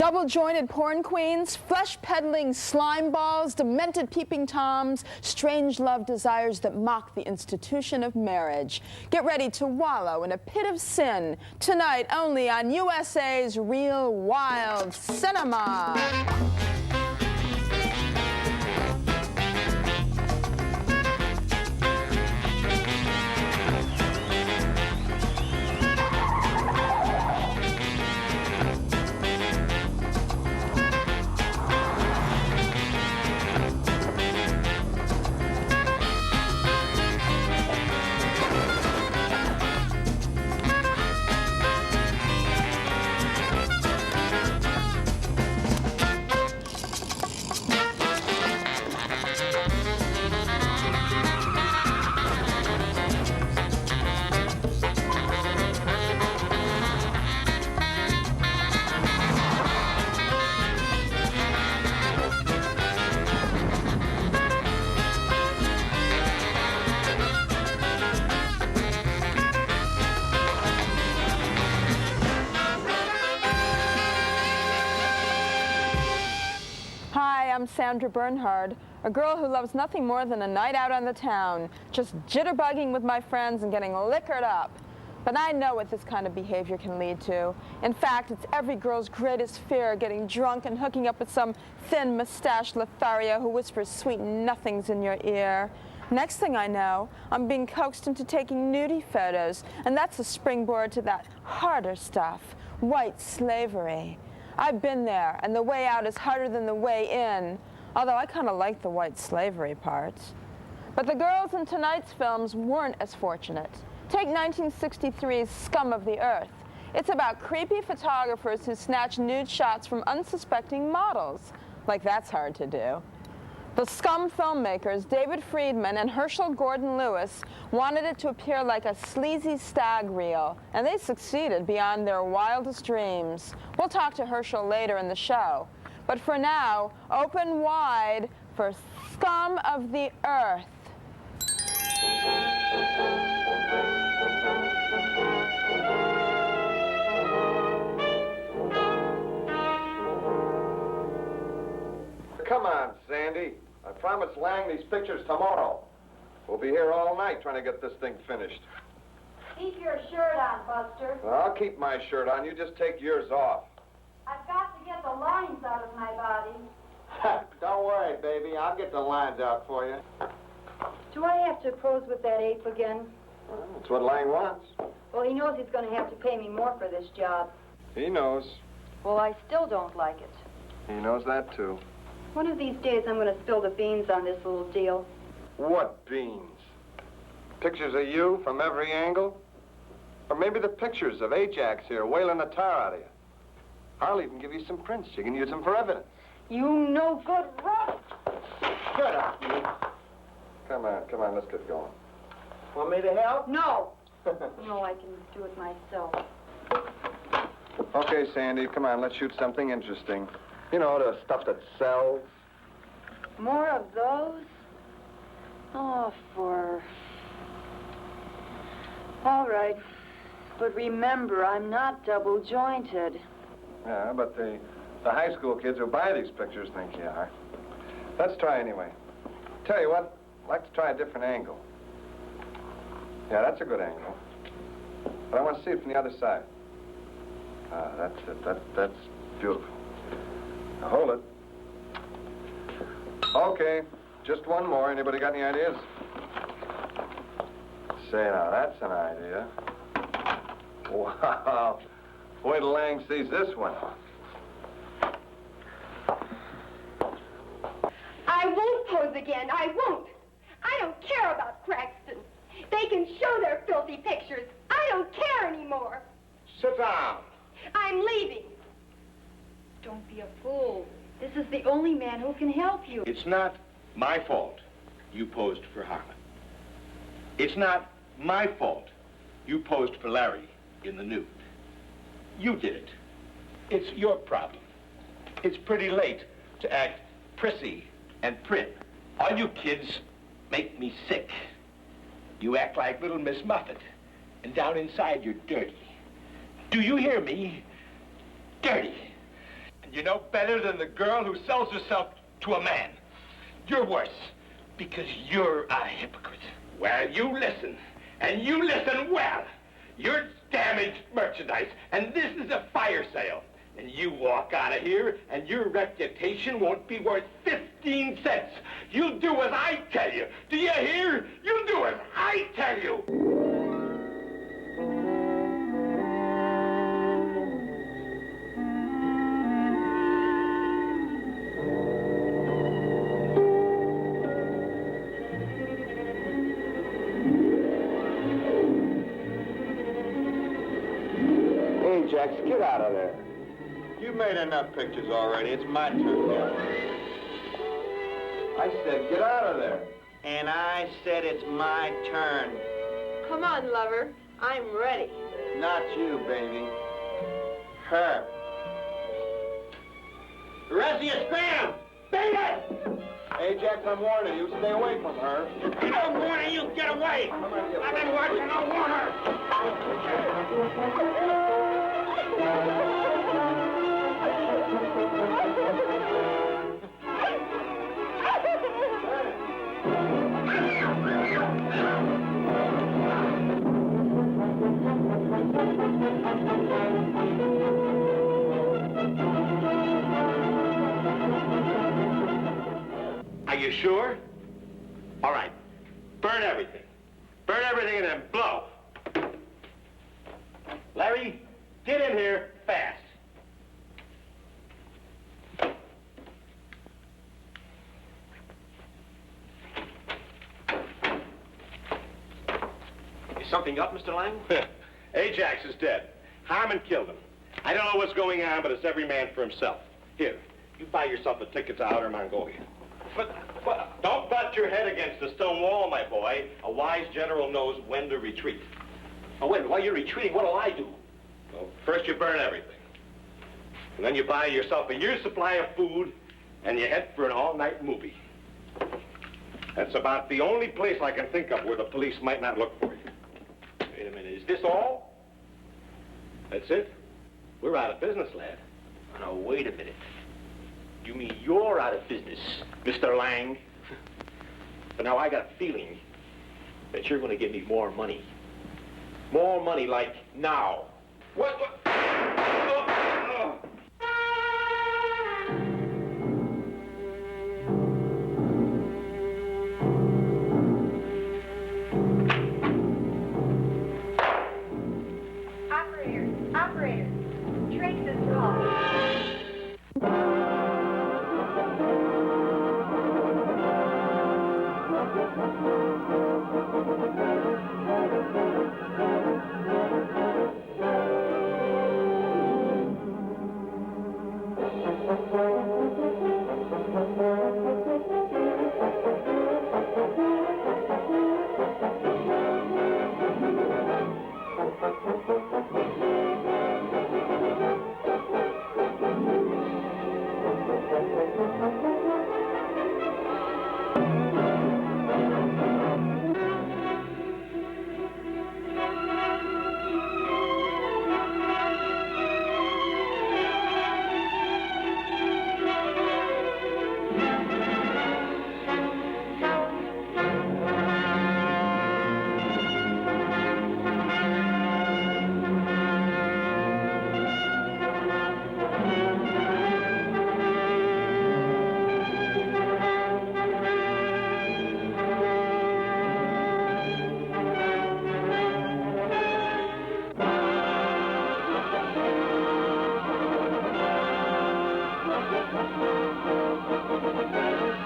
Double-jointed porn queens, flesh-peddling slime balls, demented peeping toms, strange love desires that mock the institution of marriage. Get ready to wallow in a pit of sin tonight only on USA's Real Wild Cinema. I'm Sandra Bernhard, a girl who loves nothing more than a night out on the town, just jitterbugging with my friends and getting liquored up. But I know what this kind of behavior can lead to. In fact, it's every girl's greatest fear, getting drunk and hooking up with some thin mustached Lothario who whispers sweet nothings in your ear. Next thing I know, I'm being coaxed into taking nudie photos, and that's a springboard to that harder stuff, white slavery. I've been there, and the way out is harder than the way in, although I kind of like the white slavery parts. But the girls in tonight's films weren't as fortunate. Take 1963's Scum of the Earth. It's about creepy photographers who snatch nude shots from unsuspecting models. Like that's hard to do. The Scum filmmakers, David Friedman and Herschel Gordon-Lewis, wanted it to appear like a sleazy stag reel, and they succeeded beyond their wildest dreams. We'll talk to Herschel later in the show. But for now, open wide for Scum of the Earth. Come on, Sandy. I promised Lang these pictures tomorrow. We'll be here all night trying to get this thing finished. Keep your shirt on, Buster. Well, I'll keep my shirt on. You just take yours off. I've got to get the lines out of my body. Don't worry, baby. I'll get the lines out for you. Do I have to pose with that ape again? Well, that's what Lang wants. Well, he knows he's going to have to pay me more for this job. He knows. Well, I still don't like it. He knows that, too. One of these days, I'm going to spill the beans on this little deal. What beans? Pictures of you from every angle? Or maybe the pictures of Ajax here wailing the tar out of you. I'll even give you some prints. You can use them for evidence. You no good rat! Shut up, you. Come on, let's get going. Want me to help? No. No, I can do it myself. Okay, Sandy, come on, let's shoot something interesting. You know, the stuff that sells. More of those? Oh, All right. But remember, I'm not double-jointed. Yeah, but the high school kids who buy these pictures think you are. Let's try anyway. Tell you what, I'd like to try a different angle. Yeah, that's a good angle. But I want to see it from the other side. Ah, that's it. That's beautiful. Now, hold it. Okay, just one more. Anybody got any ideas? Say, now, that's an idea. Wow. Wait till Lang sees this one. I won't pose again. I won't. I don't care about Craxton. They can show their filthy pictures. I don't care anymore. Sit down. I'm leaving. Don't be a fool. This is the only man who can help you. It's not my fault you posed for Harlan. It's not my fault you posed for Larry in the nude. You did it. It's your problem. It's pretty late to act prissy and prim. All you kids make me sick. You act like little Miss Muffet, and down inside you're dirty. Do you hear me? Dirty. You're no better than the girl who sells herself to a man. You're worse, because you're a hypocrite. Well, you listen, and you listen well. You're damaged merchandise, and this is a fire sale. And you walk out of here, and your reputation won't be worth 15 cents. You'll do as I tell you. Do you hear? You'll do as I tell you. Ajax, get out of there. You've made enough pictures already. It's my turn now. I said get out of there. And I said it's my turn. Come on, lover. I'm ready. Not you, baby. Her. The rest of you scram! Beat it! Ajax, I'm warning you, stay away from her. I'm warning you, get away! I've been watching, I warn her! Are you sure? All right. Burn everything. Burn everything and then blow. Larry, get in here fast. Is something up, Mr. Lang? Ajax is dead. Harmon killed him. I don't know what's going on, but it's every man for himself. Here, you buy yourself a ticket to Outer Mongolia. But don't butt your head against the stone wall, my boy. A wise general knows when to retreat. Oh, wait, while you're retreating, what'll I do? Well, first you burn everything. And then you buy yourself a year's supply of food, and you head for an all-night movie. That's about the only place I can think of where the police might not look for you. Wait a minute, is this all? That's it. We're out of business, lad. Now, wait a minute. You mean you're out of business, Mr. Lang? But now I got a feeling that you're going to give me more money. More money like now. What? Operator, trace this call.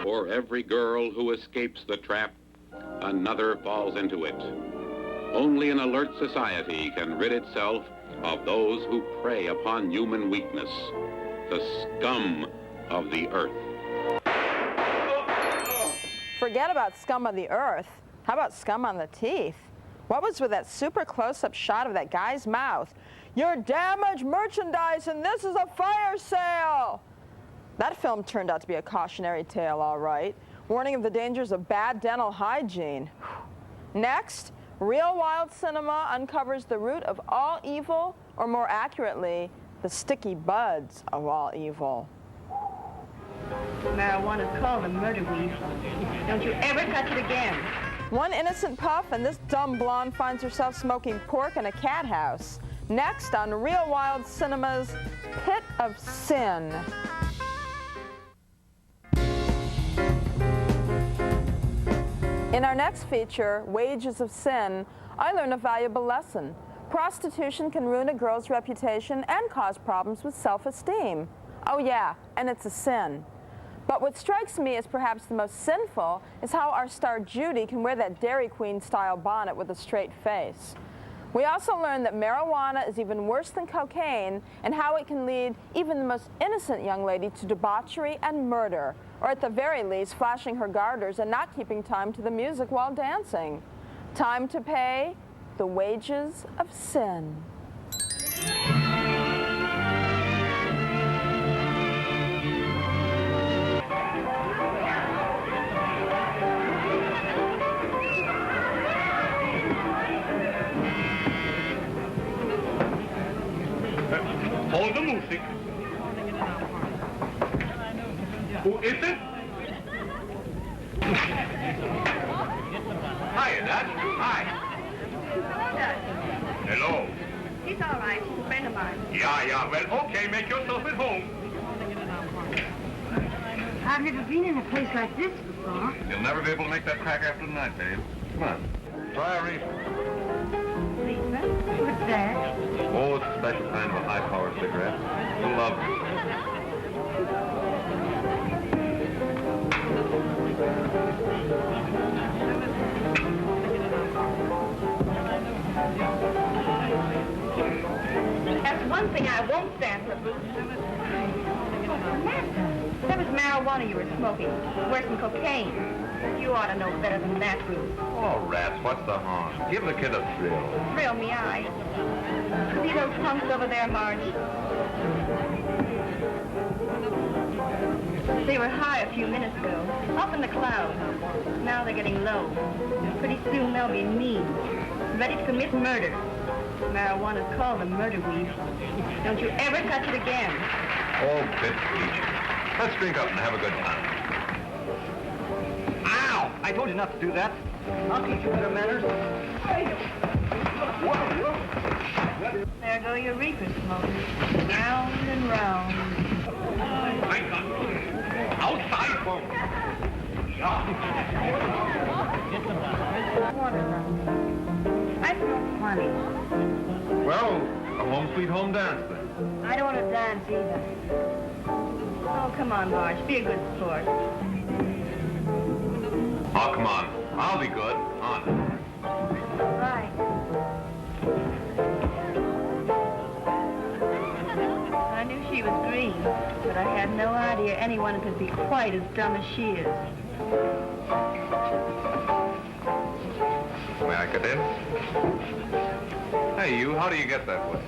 For every girl who escapes the trap, another falls into it. Only an alert society can rid itself of those who prey upon human weakness, the scum of the earth. Forget about scum of the earth. How about scum on the teeth? What was with that super close-up shot of that guy's mouth? You're damaged merchandise and this is a fire sale! That film turned out to be a cautionary tale, all right. Warning of the dangers of bad dental hygiene. Next, Real Wild Cinema uncovers the root of all evil, or more accurately, the sticky buds of all evil. Marijuana's called a murder weed. Don't you ever touch it again. One innocent puff, and this dumb blonde finds herself smoking pork in a cat house. Next on Real Wild Cinema's Pit of Sin. In our next feature, Wages of Sin, I learn a valuable lesson. Prostitution can ruin a girl's reputation and cause problems with self-esteem. Oh yeah, and it's a sin. But what strikes me as perhaps the most sinful is how our star Judy can wear that Dairy Queen-style bonnet with a straight face. We also learn that marijuana is even worse than cocaine and how it can lead even the most innocent young lady to debauchery and murder, or at the very least flashing her garters and not keeping time to the music while dancing. Time to pay the wages of sin. Hold the music. Who is it? Hiya, Dad. Hi. Hello, Dad. Hello. He's all right. He's a friend of mine. Yeah. Well, okay. Make yourself at home. I've never been in a place like this before. You'll never be able to make that crack after tonight, babe. Come on. Try a reefer. Reefer? What's that? Oh, it's a special kind of a high-powered cigarette. You'll love it. That's one thing I won't stand for, Bruce. That was marijuana you were smoking. Worse than cocaine. You ought to know better than that, Bruce. Oh, rats, what's the harm? Give the kid a thrill. Thrill me, I. See those punks over there, Marge? They were high a few minutes ago, up in the clouds. Now they're getting low. Pretty soon they'll be mean, ready to commit murder. Marijuana's called a murder weed. Don't you ever touch it again. Oh, bit peach. Let's drink up and have a good time. Ow! I told you not to do that. I'll teach you better manners. There go your reefer smokers. Round and round. I got you. Outside, folks. I smoke plenty. Well, a home sweet home dance then. I don't want to dance either. Oh, come on, Marge. Be a good sport. Oh, come on. I'll be good. On. Right. I knew she was green, but I had no idea anyone could be quite as dumb as she is. May I get in? Hey, you, how do you get that way?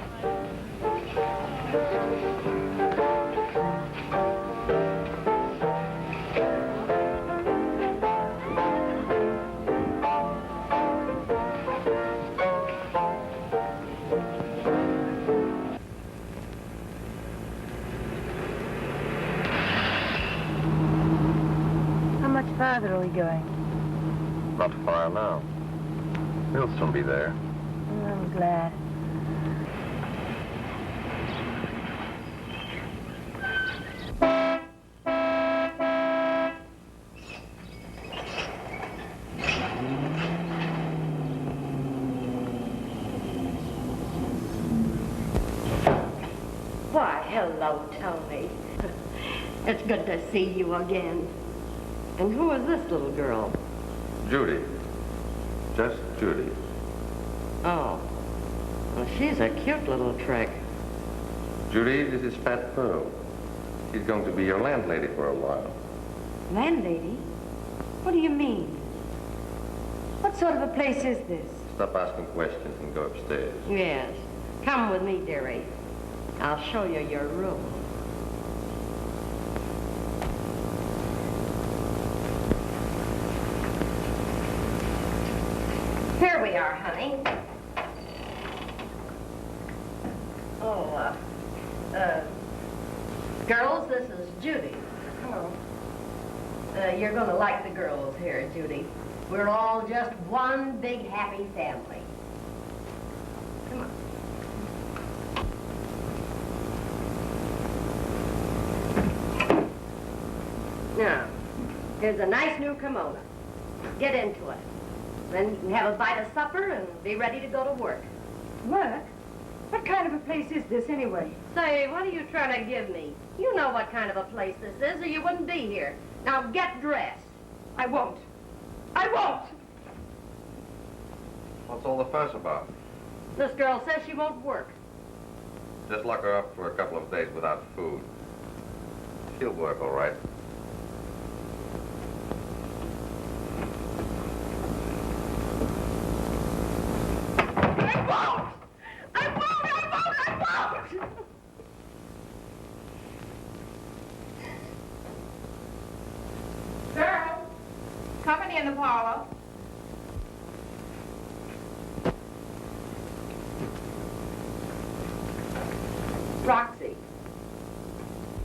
How much farther are we going? Not far now. We'll soon be there. I'm glad. Why, hello, Tony. It's good to see you again. And who is this little girl? Judy. Just Judy. Oh, well, she's a cute little trick. Judy, this is Fat Pearl. She's going to be your landlady for a while. Landlady? What do you mean? What sort of a place is this? Stop asking questions and go upstairs. Yes. Come with me, dearie. I'll show you your room. Here we are, honey. Oh, Oh. You're going to like the girls here, Judy. We're all just one big happy family. Come on. Now, here's a nice new kimono. Get into it. Then you can have a bite of supper and be ready to go to work. Work? What kind of a place is this, anyway? Say, what are you trying to give me? You know what kind of a place this is, or you wouldn't be here. Now, get dressed. I won't. I won't! What's all the fuss about? This girl says she won't work. Just lock her up for a couple of days without food. She'll work all right. Girl, company in the parlor. Roxy,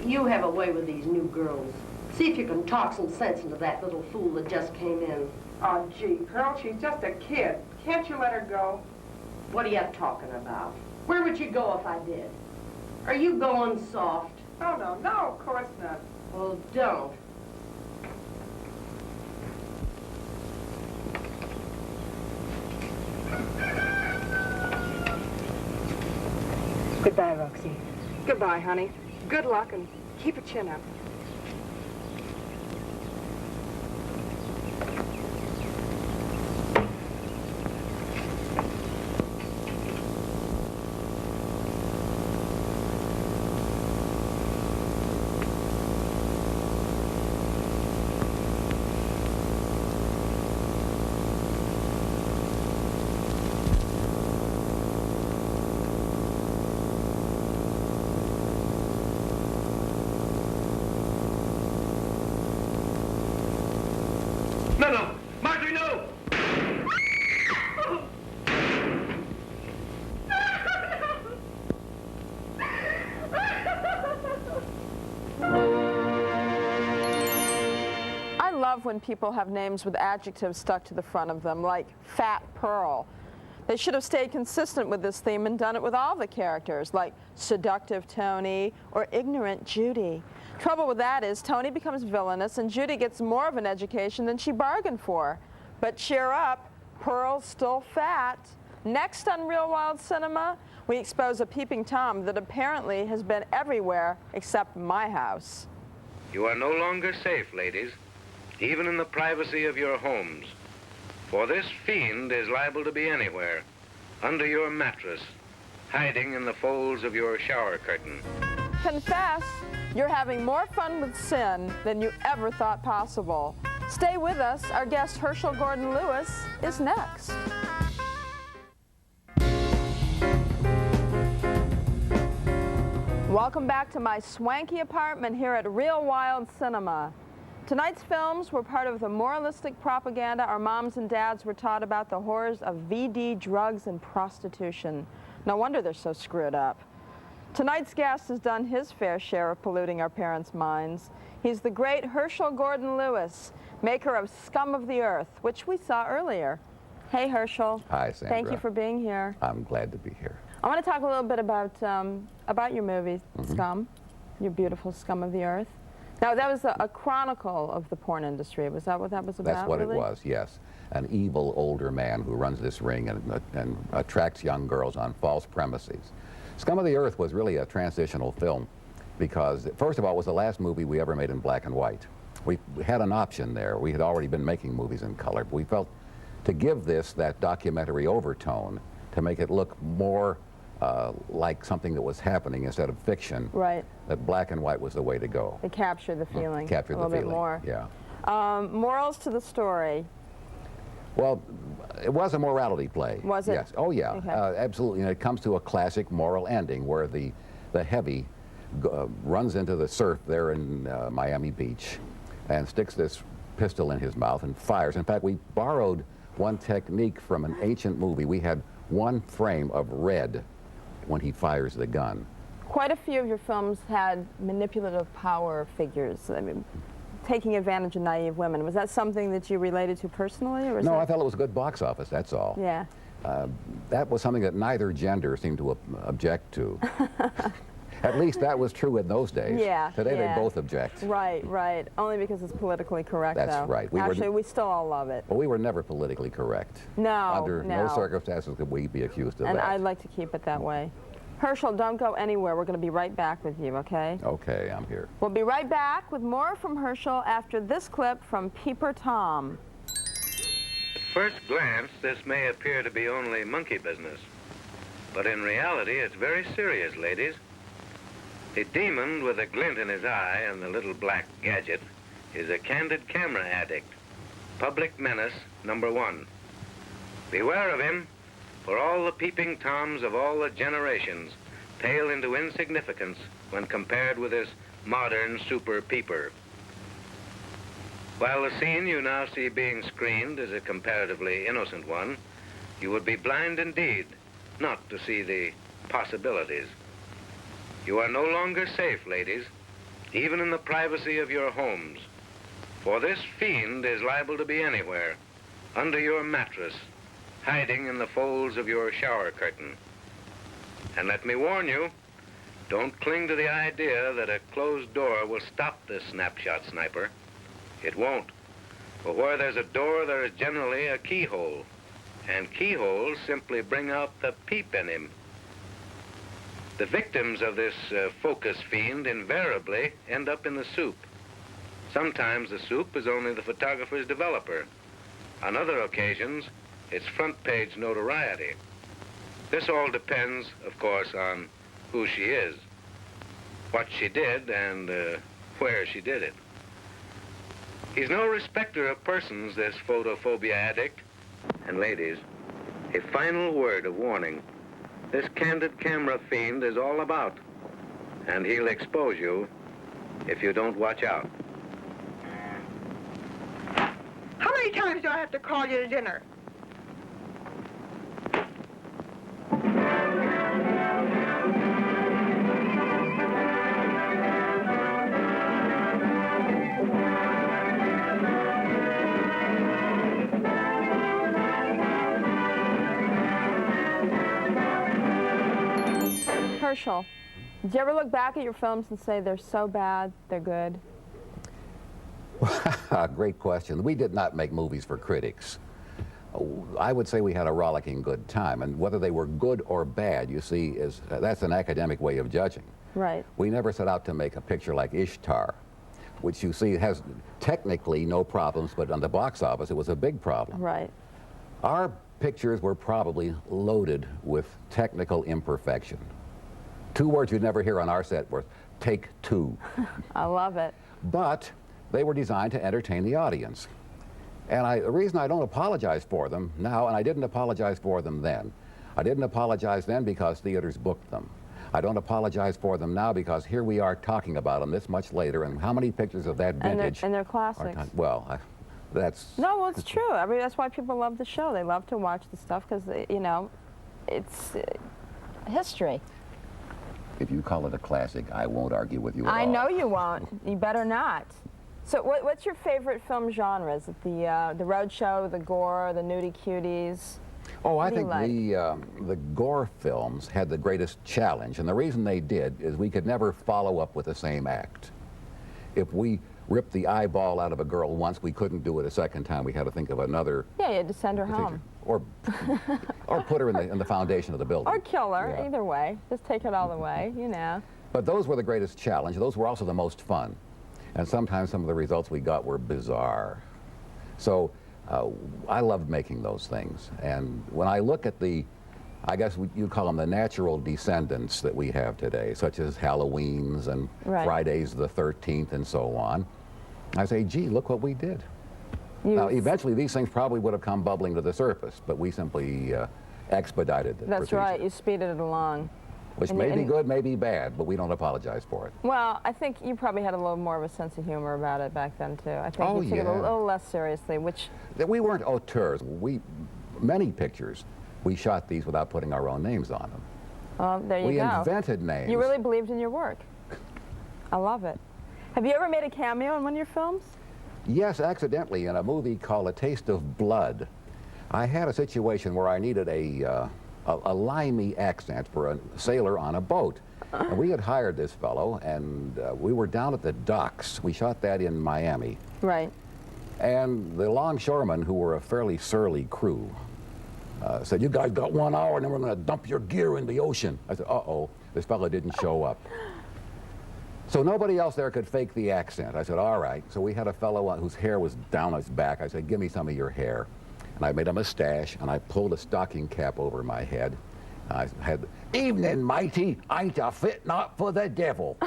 you have a way with these new girls. See if you can talk some sense into that little fool that just came in. Oh, gee, Pearl, she's just a kid. Can't you let her go? What are you talking about? Where would you go if I did? Are you going soft? Oh, no, no, of course not. Well, don't. Goodbye, Roxy. Goodbye, honey. Good luck and keep your chin up. No, Marjorie, no! I love when people have names with adjectives stuck to the front of them, like Fat Pearl. They should have stayed consistent with this theme and done it with all the characters, like Seductive Tony or Ignorant Judy. Trouble with that is Tony becomes villainous and Judy gets more of an education than she bargained for. But cheer up, Pearl's still fat. Next on Real Wild Cinema, we expose a peeping Tom that apparently has been everywhere except my house. You are no longer safe, ladies, even in the privacy of your homes. For this fiend is liable to be anywhere, under your mattress, hiding in the folds of your shower curtain. Confess, you're having more fun with sin than you ever thought possible. Stay with us. Our guest, Herschel Gordon-Lewis, is next. Welcome back to my swanky apartment here at Real Wild Cinema. Tonight's films were part of the moralistic propaganda our moms and dads were taught about the horrors of VD, drugs, and prostitution. No wonder they're so screwed up. Tonight's guest has done his fair share of polluting our parents' minds. He's the great Herschel Gordon-Lewis, maker of Scum of the Earth, which we saw earlier. Hey, Herschel. Hi, Sandra. Thank you for being here. I'm glad to be here. I want to talk a little bit about your movie, Scum, your beautiful Scum of the Earth. Now, that was a chronicle of the porn industry. Was that what that was about? That's what really? it was, yes. An evil older man who runs this ring and attracts young girls on false premises. Scum of the Earth was really a transitional film because, first of all, it was the last movie we ever made in black and white. We had an option there. We had already been making movies in color, but we felt to give this that documentary overtone, to make it look more like something that was happening instead of fiction, right, that black and white was the way to go. To capture the feeling. Capture the feeling. A little bit more. Yeah. Morals to the story. Well, it was a morality play. Was it? Yes. Oh, yeah. Okay. Absolutely. And it comes to a classic moral ending where the heavy runs into the surf there in Miami Beach and sticks this pistol in his mouth and fires. In fact, we borrowed one technique from an ancient movie. We had one frame of red when he fires the gun. Of Quite a few of your films had manipulative power figures. I mean, taking advantage of naive women. Was that something that you related to personally? Or was No, that... I felt it was a good box office, that's all. Yeah. That was something that neither gender seemed to object to. At least that was true in those days. Yeah. Today yeah. they both object. Right, right. Only because it's politically correct, That's though. right. Actually, we still all love it. Well, we were never politically correct. No, Under no circumstances could we be accused of and that. I'd like to keep it that way. Herschel, don't go anywhere. We're going to be right back with you, okay? Okay, I'm here. We'll be right back with more from Herschel after this clip from Peeper Tom. At first glance, this may appear to be only monkey business. But in reality, it's very serious, ladies. The demon with a glint in his eye and the little black gadget is a candid camera addict. Public menace #1. Beware of him, for all the peeping toms of all the generations pale into insignificance when compared with this modern super peeper. While the scene you now see being screened is a comparatively innocent one, you would be blind indeed not to see the possibilities. You are no longer safe, ladies, even in the privacy of your homes, for this fiend is liable to be anywhere, under your mattress, hiding in the folds of your shower curtain. And let me warn you, don't cling to the idea that a closed door will stop this snapshot sniper. It won't. For where there's a door, there is generally a keyhole, and keyholes simply bring out the peep in him. The victims of this focus fiend invariably end up in the soup. Sometimes the soup is only the photographer's developer. On other occasions, it's front page notoriety. This all depends, of course, on who she is, what she did, and where she did it. He's no respecter of persons, this photophobia addict. And ladies, a final word of warning. This candid camera fiend is all about, and he'll expose you if you don't watch out. How many times do I have to call you to dinner? Herschel, did you ever look back at your films and say they're so bad, they're good? Great question. We did not make movies for critics. I would say we had a rollicking good time, and whether they were good or bad, you see, that's an academic way of judging. Right. We never set out to make a picture like Ishtar, which you see has technically no problems, but on the box office it was a big problem. Right. Our pictures were probably loaded with technical imperfection. Two words you'd never hear on our set were take two. I love it. But they were designed to entertain the audience. And the reason I don't apologize for them now, and I didn't apologize for them then, I didn't apologize then because theaters booked them. I don't apologize for them now because here we are talking about them this much later, and how many pictures of that vintage? And they're classics. Well, that's... No, well, it's true. I mean, that's why people love the show. They love to watch the stuff because, you know, it's history. If you call it a classic, I won't argue with you at all. I know you won't. You better not. So what's your favorite film genre? Is it the road show, the gore, the nudie cuties? Oh, I think the gore films had the greatest challenge, and the reason they did is we could never follow up with the same act. If we ripped the eyeball out of a girl once, we couldn't do it a second time. We had to think of another... Yeah, you had to send her home. Or put her in the foundation of the building. Or kill her, yeah. Either way. Just take it all the way, you know. But those were the greatest challenge. Those were also the most fun. And sometimes some of the results we got were bizarre. So I loved making those things. And when I look at I guess you'd call them the natural descendants that we have today, such as Halloweens and Fridays the 13th and so on, I say, gee, look what we did. Now, eventually these things probably would have come bubbling to the surface, but we simply expedited the That's procedure. right, you speeded it along. Which may be good, may be bad, but we don't apologize for it. Well, I think you probably had a little more of a sense of humor about it back then, too. I think you took it a little less seriously, which... We weren't auteurs. Many pictures, we shot these without putting our own names on them. There you go. We invented names. You really believed in your work. I love it. Have you ever made a cameo in one of your films? Yes, accidentally, in a movie called A Taste of Blood. I had a situation where I needed a limey accent for a sailor on a boat. And we had hired this fellow, and we were down at the docks. We shot that in Miami. Right. And the longshoremen, who were a fairly surly crew, said, "You guys got 1 hour, and then we're going to dump your gear in the ocean." I said, "Uh-oh, this fellow didn't show up." So nobody else there could fake the accent. I said, "All right." So we had a fellow whose hair was down his back. I said, "Give me some of your hair." And I made a mustache, and I pulled a stocking cap over my head. I had, "Evening, matey, ain't a fit not for the devil."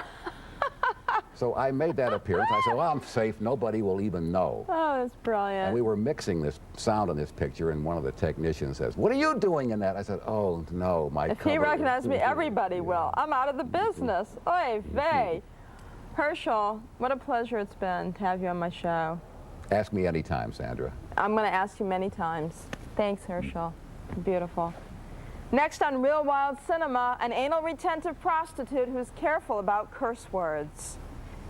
So I made that appearance. I said, "Well, I'm safe. Nobody will even know." Oh, that's brilliant. And we were mixing this sound in this picture, and one of the technicians says, "What are you doing in that?" I said, "Oh, no, my If cover he is recognized me, too everybody will. I'm out of the business. Oy vey. Herschel, what a pleasure it's been to have you on my show. Ask me anytime, Sandra. I'm going to ask you many times. Thanks, Herschel. Beautiful. Next on Real Wild Cinema, an anal retentive prostitute who's careful about curse words.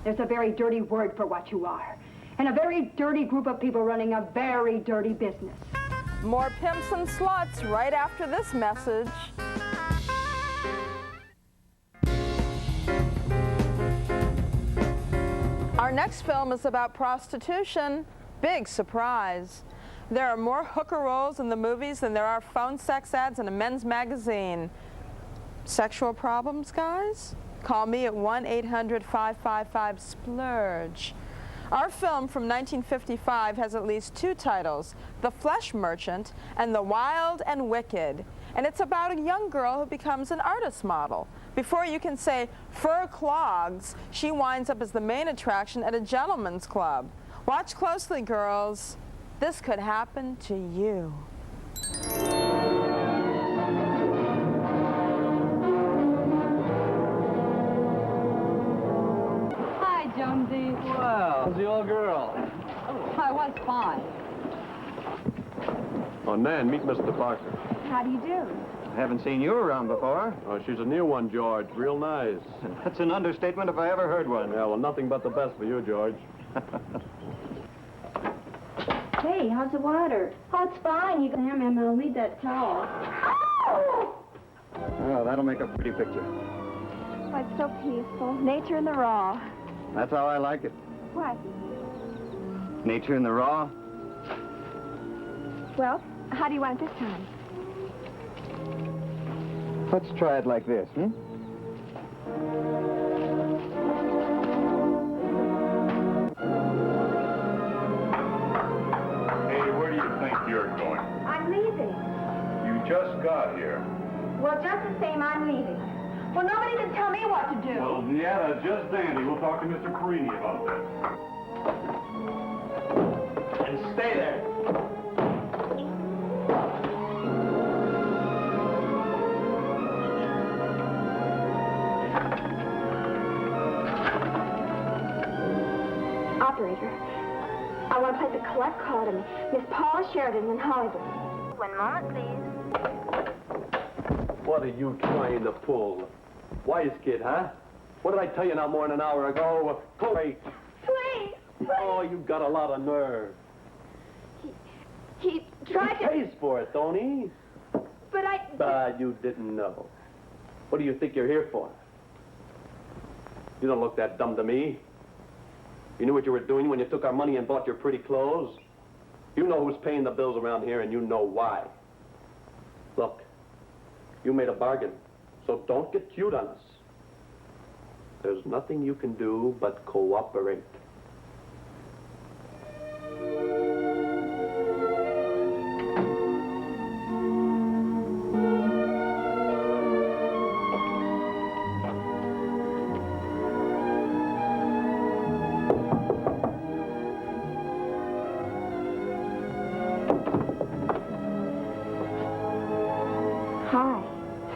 There's a very dirty word for what you are. And a very dirty group of people running a very dirty business. More pimps and sluts right after this message. Our next film is about prostitution. Big surprise. There are more hooker rolls in the movies than there are phone sex ads in a men's magazine. Sexual problems, guys? Call me at 1-800-555-SPLURGE. Our film from 1955 has at least 2 titles, The Flesh Merchant and The Wild and Wicked. And it's about a young girl who becomes an artist model. Before you can say fur clogs, she winds up as the main attraction at a gentleman's club. Watch closely, girls. This could happen to you. Hi, Jonesy. Wow, how's the old girl? I was fine. Oh, Nan, meet Mr. Parker. How do you do? I haven't seen you around before. Oh, she's a new one, George. Real nice. That's an understatement if I ever heard one. Yeah, well, nothing but the best for you, George. Hey, how's the water? Oh, it's fine. You can and I'll need that towel. Oh, that'll make a pretty picture. Oh, it's so peaceful. Nature in the raw. That's how I like it. What? Nature in the raw. Well, how do you want it this time? Let's try it like this, hmm? Hey, where do you think you're going? I'm leaving. You just got here. Well, just the same, I'm leaving. Well, nobody can tell me what to do. Well, yeah, that's just dandy. We'll talk to Mr. Perini about that. And stay there. Operator, I want to place a collect call to Miss Paula Sheridan in Hollywood. 1 moment, please. What are you trying to pull? Wise kid, huh? What did I tell you not more than an hour ago? Go away. Please, please. Oh, you got a lot of nerve. He tried He pays for it, don't he? But you didn't know. What do you think you're here for? You don't look that dumb to me. You knew what you were doing when you took our money and bought your pretty clothes. You know who's paying the bills around here, and you know why. Look, you made a bargain, so don't get cute on us. There's nothing you can do but cooperate.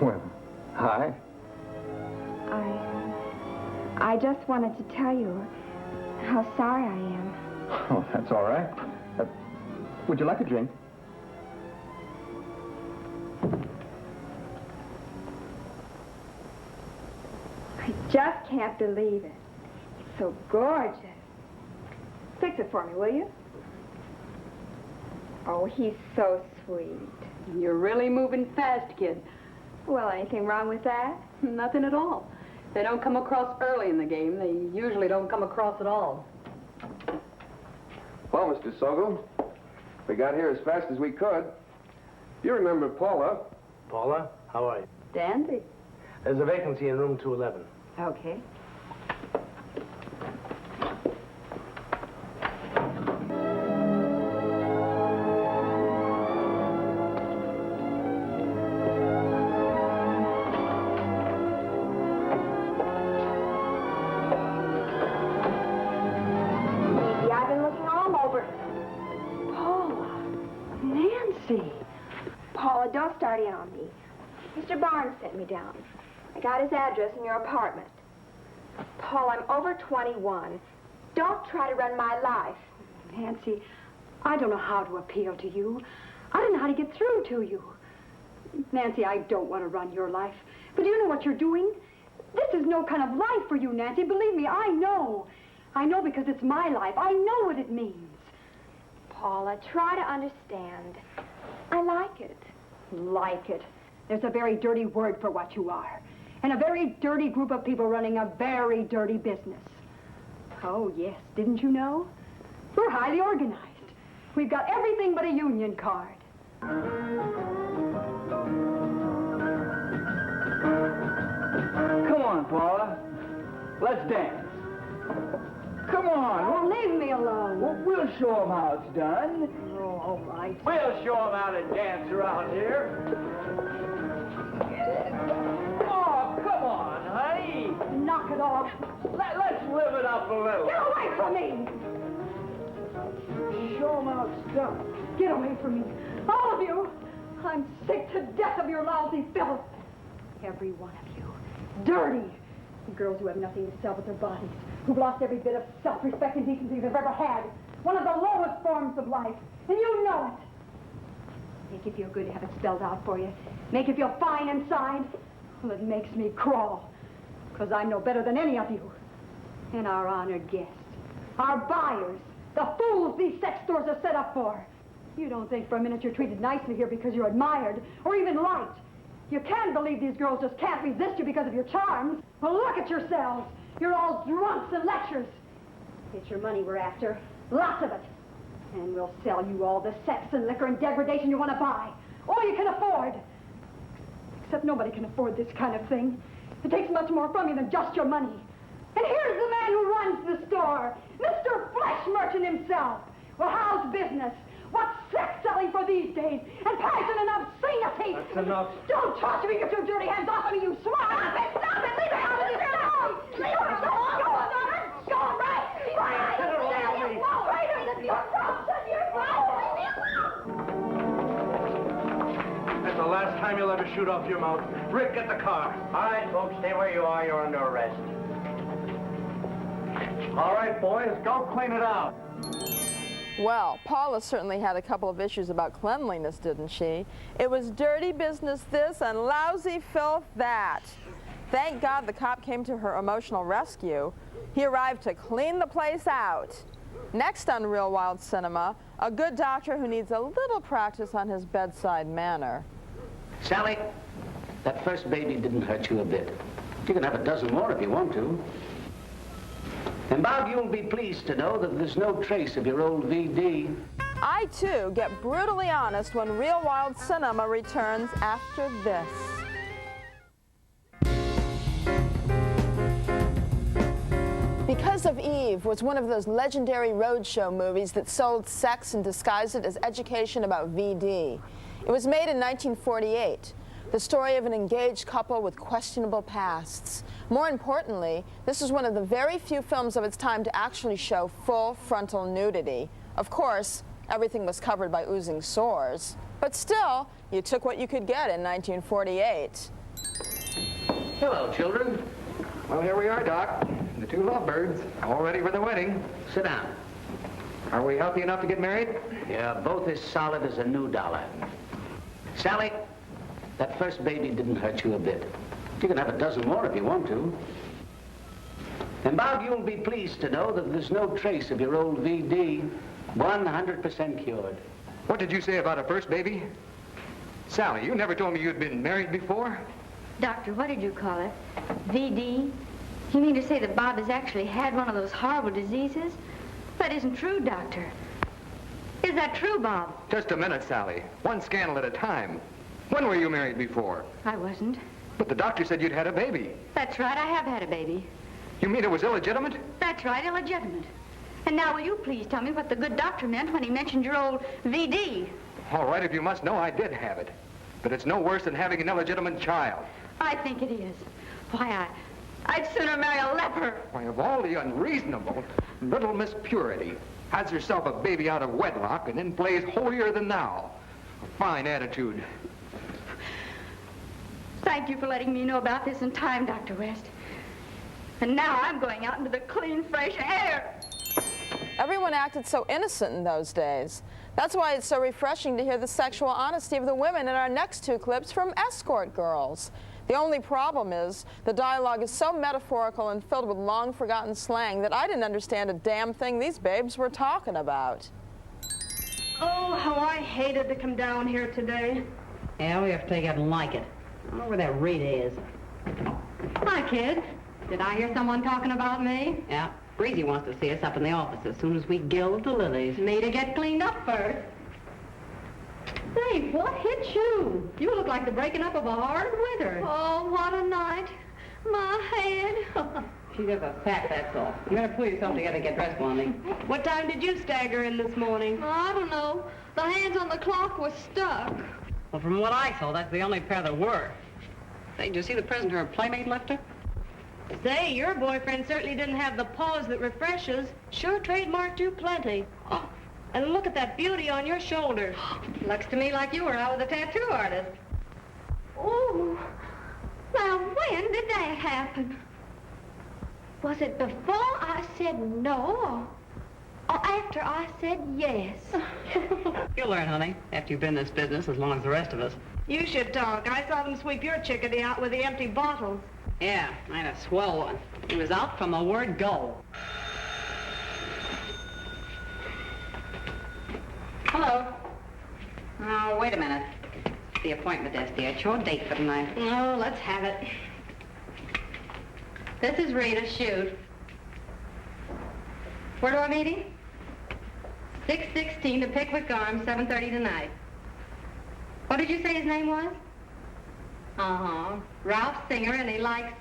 Well, hi. I just wanted to tell you how sorry I am. Oh, that's all right. Would you like a drink? Just can't believe it. It's so gorgeous. Fix it for me, will you? Oh, he's so sweet. You're really moving fast, kid. Well, anything wrong with that? Nothing at all. They don't come across early in the game. They usually don't come across at all. Well, Mr. Sogel, we got here as fast as we could. You remember Paula. Paula, how are you? Dandy. There's a vacancy in room 211. Okay. Paula, don't start in on me. Mr. Barnes sent me down. I got his address in your apartment. Paul, I'm over 21. Don't try to run my life. Nancy, I don't know how to appeal to you. I don't know how to get through to you. Nancy, I don't want to run your life. But do you know what you're doing? This is no kind of life for you, Nancy. Believe me, I know. I know because it's my life. I know what it means. Paula, try to understand. I like it. Like it? There's a very dirty word for what you are. And a very dirty group of people running a very dirty business. Oh, yes, didn't you know? We're highly organized. We've got everything but a union card. Come on, Paula. Let's dance. Come on. Oh, leave me alone. We'll show them how it's done. Oh, all right. We'll show them how to dance around here. Oh, come on, honey. Knock it off. Let's live it up a little. Get away from me! Show them how it's done. Get away from me. All of you. I'm sick to death of your lousy filth. Every one of you. Dirty. Girls who have nothing to sell but their bodies. Who've lost every bit of self-respect and decency they've ever had. One of the lowest forms of life. And you know it. Make it feel good to have it spelled out for you. Make it feel fine inside. Well, it makes me crawl. Because I'm no better than any of you. And our honored guests. Our buyers. The fools these sex stores are set up for. You don't think for a minute you're treated nicely here because you're admired or even liked. You can't believe these girls just can't resist you because of your charms. Well, look at yourselves. You're all drunks and lectures. It's your money we're after. Lots of it. And we'll sell you all the sex and liquor and degradation you want to buy. All you can afford. Except nobody can afford this kind of thing. It takes much more from you than just your money. And here's the man who runs the store. Mr. Flesh Merchant himself. Well, how's business? What's sex selling for these days? And passion and obscenity. That's enough. Don't touch me. Get your dirty hands off of me, you swine. Stop it. Stop it. Leave it out of this town. Leave it alone. Go on, daughter. Go on, right. Right. Get her off me. Right. You're frozen. You're frozen. That's the last time you'll ever shoot off your mouth. Rick, get the car. All right, folks, stay where you are. You're under arrest. All right, boys, go clean it out. Well, Paula certainly had a couple of issues about cleanliness, didn't she? It was dirty business this and lousy filth that. Thank God the cop came to her emotional rescue. He arrived to clean the place out. Next on Real Wild Cinema, a good doctor who needs a little practice on his bedside manner. Sally, that first baby didn't hurt you a bit. You can have a dozen more if you want to. And Bob, you'll be pleased to know that there's no trace of your old VD. I, too, get brutally honest when Real Wild Cinema returns after this. Because of Eve was one of those legendary roadshow movies that sold sex and disguised it as education about VD. It was made in 1948. The story of an engaged couple with questionable pasts. More importantly, this is one of the very few films of its time to actually show full frontal nudity. Of course, everything was covered by oozing sores. But still, you took what you could get in 1948. Hello, children. Well, here we are, Doc. The two lovebirds, all ready for the wedding. Sit down. Are we healthy enough to get married? Yeah, both as solid as a new dollar. Sally, that first baby didn't hurt you a bit. You can have a dozen more if you want to. And Bob, you'll be pleased to know that there's no trace of your old VD. 100% cured. What did you say about a first baby? Sally, you never told me you'd been married before. Doctor, what did you call it? VD? You mean to say that Bob has actually had one of those horrible diseases? That isn't true, Doctor. Is that true, Bob? Just a minute, Sally. One scandal at a time. When were you married before? I wasn't. But the doctor said you'd had a baby. That's right, I have had a baby. You mean it was illegitimate? That's right, illegitimate. And now will you please tell me what the good doctor meant when he mentioned your old VD? All right, if you must know, I did have it. But it's no worse than having an illegitimate child. I think it is. Why, I'd sooner marry a leper. Why, of all the unreasonable, little Miss Purity has herself a baby out of wedlock and then plays holier than thou. A fine attitude. Thank you for letting me know about this in time, Dr. West. And now I'm going out into the clean, fresh air. Everyone acted so innocent in those days. That's why it's so refreshing to hear the sexual honesty of the women in our next two clips from Escort Girls. The only problem is the dialogue is so metaphorical and filled with long-forgotten slang that I didn't understand a damn thing these babes were talking about. Oh, how I hated to come down here today. Yeah, we have to take it and like it. I don't know where that Rita is. Hi, kid. Did I hear someone talking about me? Yeah, Breezy wants to see us up in the office as soon as we gild the lilies. Me to get cleaned up first. Say, what hit you? You look like the breaking up of a hard winter. Oh, what a night. My head. She's just a fat, that's all. You better pull yourself together and get dressed, Blondie. What time did you stagger in this morning? I don't know. The hands on the clock were stuck. Well, from what I saw, that's the only pair that were. Say, did you see the present her playmate left her? Say, your boyfriend certainly didn't have the pause that refreshes. Sure trademarked you plenty. Oh, and look at that beauty on your shoulder. Looks to me like you were out with a tattoo artist. Oh, now when did that happen? Was it before I said no, or after I said yes? You'll learn, honey, after you've been in this business as long as the rest of us. You should talk. I saw them sweep your chickadee out with the empty bottles. Yeah, I had a swell one. He was out from the word go. Hello. Oh, wait a minute. The appointment desk, dear. It's your date for tonight. Oh, let's have it. This is Rita. Shoot. Where do I meet him? 616 to Pickwick Arms, 7:30 tonight. What did you say his name was? Uh-huh. Ralph Singer, and he likes...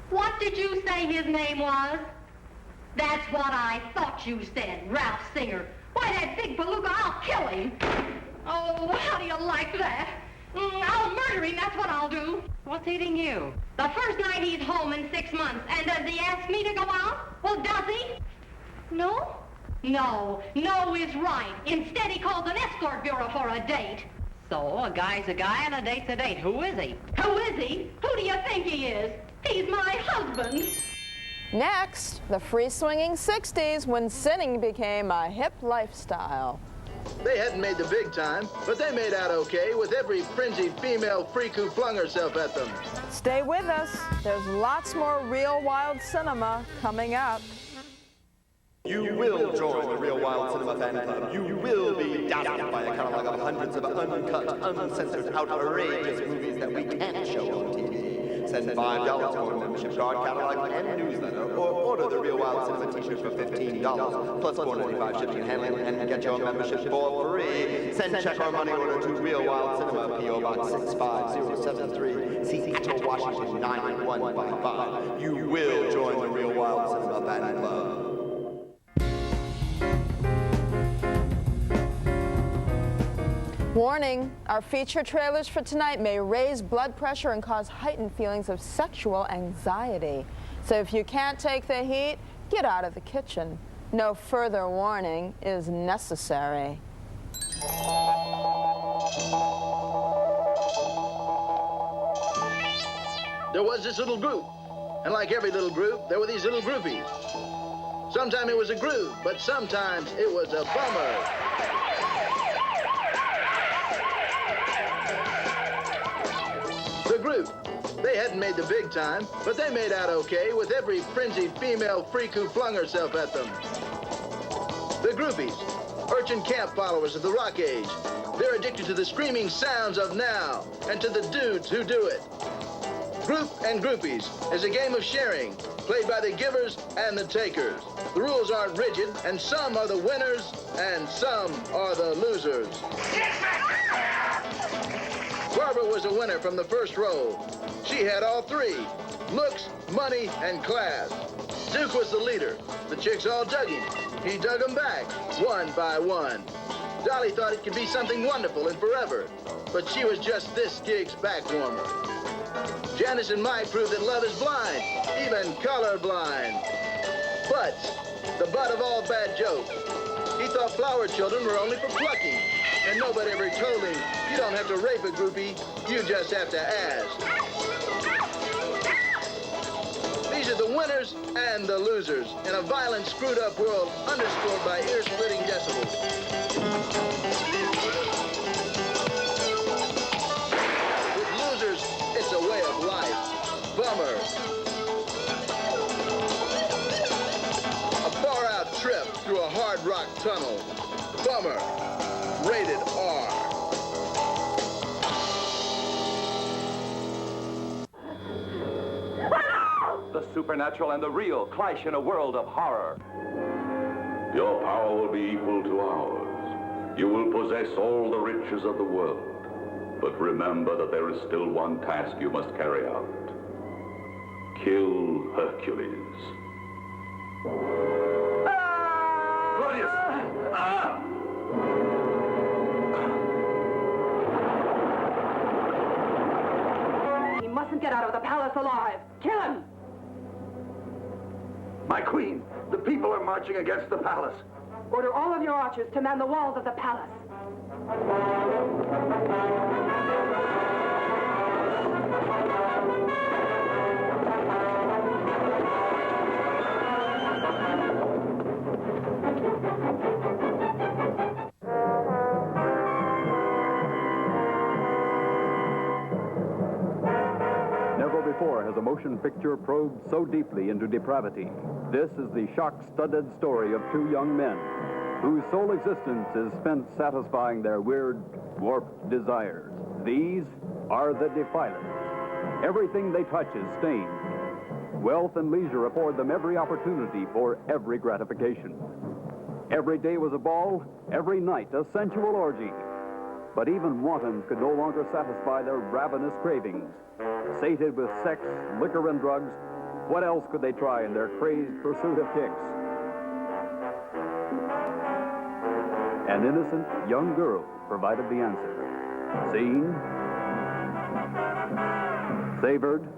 What did you say his name was? That's what I thought you said, Ralph Singer. Why, that big palooka, I'll kill him. Oh, how do you like that? I'll murder him, that's what I'll do. What's eating you? The first night he's home in 6 months. And does he ask me to go out? Well, does he? No? No. No is right. Instead, he calls an escort bureau for a date. So, a guy's a guy and a date's a date. Who is he? Who is he? Who do you think he is? He's my husband. Next, the free-swinging 60s when sinning became a hip lifestyle. They hadn't made the big time, but they made out okay with every fringy female freak who flung herself at them. Stay with us. There's lots more real wild cinema coming up. You will join the Real Wild Cinema Fan Club. You will be dazzled by a catalog of hundreds of uncut, uncensored, outrageous movies that we can't show on TV. Send $5 for a membership card, catalog, and newsletter, or order the Real Wild Cinema t-shirt for $15, plus $4.95 shipping and handling, and get your membership for free. Send check or money order to Real Wild Cinema, P.O. Box 65073, Seattle, Washington 91155. You will join the Real Wild Cinema Fan Club. Warning, our feature trailers for tonight may raise blood pressure and cause heightened feelings of sexual anxiety. So if you can't take the heat, get out of the kitchen. No further warning is necessary. There was this little group, and like every little group, there were these little groupies. Sometimes it was a groove, but sometimes it was a bummer. The group. They hadn't made the big time, but they made out okay with every frenzied female freak who flung herself at them. The groupies, urchin camp followers of the rock age. They're addicted to the screaming sounds of now and to the dudes who do it. Group and Groupies is a game of sharing, played by the givers and the takers. The rules aren't rigid, and some are the winners, and some are the losers. Barbara was a winner from the first row. She had all three: looks, money, and class. Duke was the leader. The chicks all dug him. He dug them back, one by one. Dolly thought it could be something wonderful and forever, but she was just this gig's back warmer. Janice and Mike proved that love is blind, even colorblind. But the butt of all bad jokes. He thought flower children were only for plucking, and nobody ever told him, you don't have to rape a groupie, you just have to ask. These are the winners and the losers in a violent, screwed-up world underscored by ear-splitting decibels. With losers, it's a way of life. Bummer. A far-out trip through a hard rock tunnel. Bummer. Rated R. The supernatural and the real clash in a world of horror. Your power will be equal to ours. You will possess all the riches of the world. But remember that there is still one task you must carry out. Kill Hercules. Claudius! He mustn't get out of the palace alive. Kill him! My queen, the people are marching against the palace. Order all of your archers to man the walls of the palace. Never before has a motion picture probed so deeply into depravity. This is the shock-studded story of two young men whose sole existence is spent satisfying their weird, warped desires. These are the defilers. Everything they touch is stained. Wealth and leisure afford them every opportunity for every gratification. Every day was a ball, every night a sensual orgy. But even wantons could no longer satisfy their ravenous cravings. Sated with sex, liquor, and drugs, what else could they try in their crazed pursuit of kicks? An innocent young girl provided the answer. Seen, savored,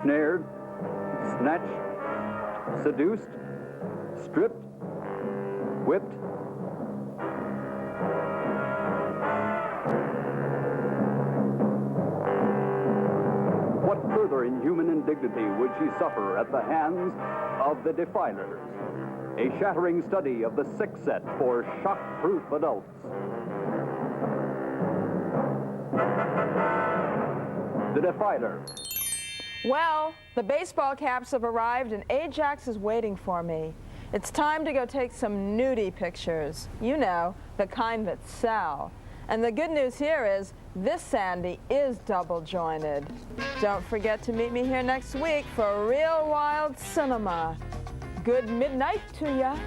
snared, snatched, seduced, stripped, whipped. What further inhuman indignity would she suffer at the hands of the defilers? A shattering study of the sick set for shock-proof adults. The Defiler. Well, the baseball caps have arrived and Ajax is waiting for me. It's time to go take some nudie pictures. You know, the kind that sell. And the good news here is, this Sandy is double jointed. Don't forget to meet me here next week for Real Wild Cinema. Good midnight to ya.